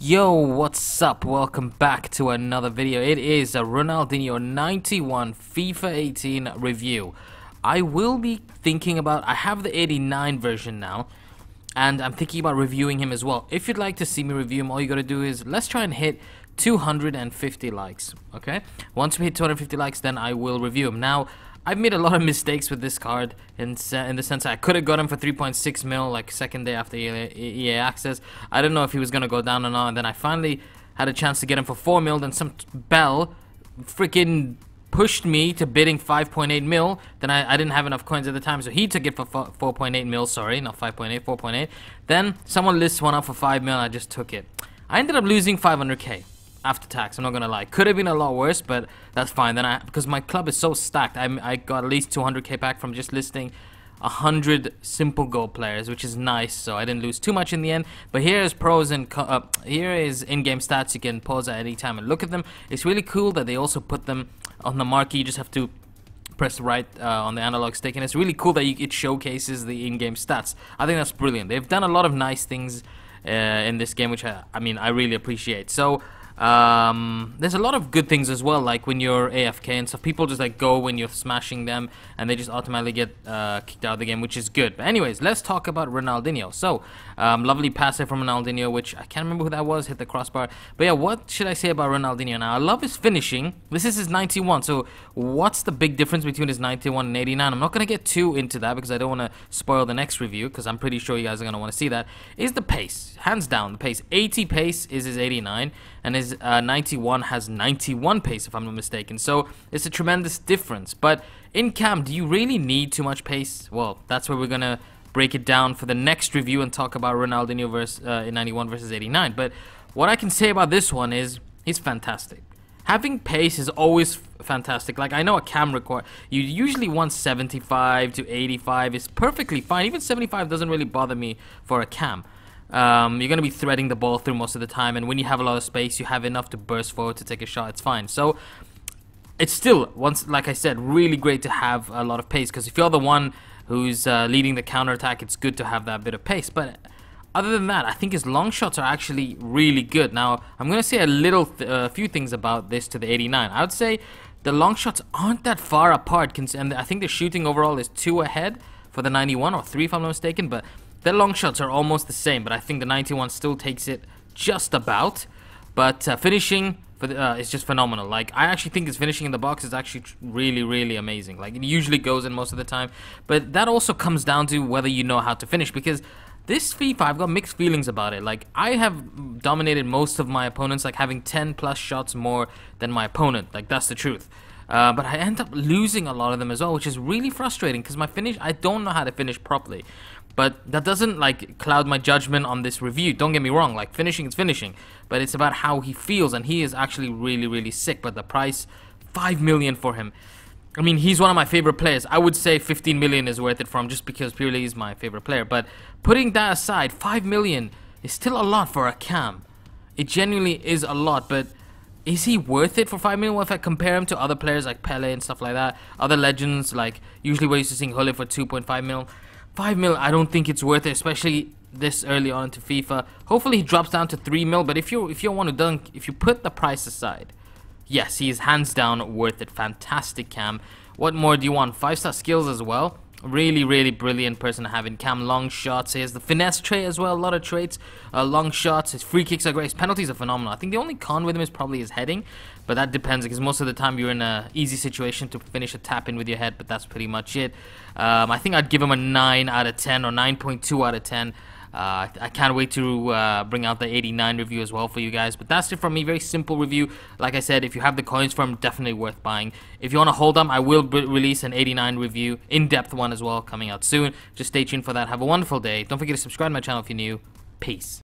Yo, what's up? Welcome back to another video. It is a Ronaldinho 91 FIFA 18 review. I will be thinking about, I have the 89 version now, and I'm thinking about reviewing him as well. If you'd like to see me review him, all you gotta do is, let's try and hit 250 likes, okay? Once we hit 250 likes, then I will review him. Now, I've made a lot of mistakes with this card in the sense I could have got him for 3.6 mil like second day after EA access. I didn't know if he was going to go down or not, and then I finally had a chance to get him for 4 mil, then some bell freaking pushed me to bidding 5.8 mil. Then I didn't have enough coins at the time, so he took it for 4.8 mil, sorry, not 5.8, 4.8. Then someone lists one up for 5 mil and I just took it. I ended up losing 500k. After tax, I'm not gonna lie. Could have been a lot worse, but that's fine. Then because my club is so stacked, I got at least 200k back from just listing 100 simple gold players, which is nice. So I didn't lose too much in the end. But here is pros and here is in-game stats. You can pause at any time and look at them. It's really cool that they also put them on the marquee. You just have to press right on the analog stick, and it's really cool that it showcases the in-game stats. I think that's brilliant. They've done a lot of nice things in this game, which I mean I really appreciate. So. There's a lot of good things as well, like when you're AFK and stuff, people just like go when you're smashing them and they just automatically get kicked out of the game, which is good. But anyways, let's talk about Ronaldinho. So, lovely pass there from Ronaldinho, which I can't remember who that was, hit the crossbar. But yeah, what should I say about Ronaldinho now? I love his finishing. This is his 91, so what's the big difference between his 91 and 89? I'm not going to get too into that because I don't want to spoil the next review, because I'm pretty sure you guys are going to want to see that. Is the pace, hands down, the pace. 80 pace is his 89, and his 91 has 91 pace, if I'm not mistaken. So it's a tremendous difference. But in cam, do you really need too much pace? Well, that's where we're gonna break it down for the next review and talk about Ronaldinho versus in 91 versus 89. But what I can say about this one is he's fantastic. Having pace is always fantastic. Like, I know a cam you usually want 75 to 85 is perfectly fine. Even 75 doesn't really bother me for a cam. You're going to be threading the ball through most of the time, and when you have a lot of space, you have enough to burst forward to take a shot. It's fine. So it's still, like I said, really great to have a lot of pace, because if you're the one who's leading the counterattack, it's good to have that bit of pace. But other than that, I think his long shots are actually really good. Now, I'm going to say a few things about this to the 89. I would say the long shots aren't that far apart, and I think the shooting overall is 2 ahead for the 91, or 3 if I'm not mistaken, but their long shots are almost the same, but I think the 91 still takes it just about. But finishing is just phenomenal. Like, I actually think his finishing in the box is actually really, really amazing. Like, it usually goes in most of the time, but that also comes down to whether you know how to finish, because this FIFA, I've got mixed feelings about it. Like, I have dominated most of my opponents, like having 10 plus shots more than my opponent. Like, that's the truth. But I end up losing a lot of them as well, which is really frustrating, because my finish, I don't know how to finish properly. But that doesn't like cloud my judgment on this review. Don't get me wrong, like, finishing is finishing, but it's about how he feels, and he is actually really, really sick. But the price, 5 million for him. I mean, he's one of my favorite players. I would say 15 million is worth it for him, just because purely he's my favorite player. But putting that aside, 5 million is still a lot for a cam. It genuinely is a lot, but is he worth it for 5 million? Well, if I compare him to other players like Pele and stuff like that, other legends, like usually we're used to seeing Hole for 2.5 mil. 5 mil, I don't think it's worth it, especially this early on into FIFA. Hopefully he drops down to 3 mil, but if you want to dunk, if you put the price aside, yes, he is hands down worth it. Fantastic cam. What more do you want? 5-star skills as well. Really, really brilliant person to have in cam. Long shots. He has the finesse trait as well. A lot of traits. Long shots. His free kicks are great. His penalties are phenomenal. I think the only con with him is probably his heading, but that depends, because most of the time you're in an easy situation to finish a tap in with your head, but that's pretty much it. I think I'd give him a 9 out of 10 or 9.2 out of 10. I can't wait to bring out the 89 review as well for you guys. But that's it from me. Very simple review. Like I said, if you have the coins for him, definitely worth buying. If you want to hold them, I will release an 89 review, in-depth one as well, coming out soon. Just stay tuned for that. Have a wonderful day. Don't forget to subscribe to my channel if you're new. Peace.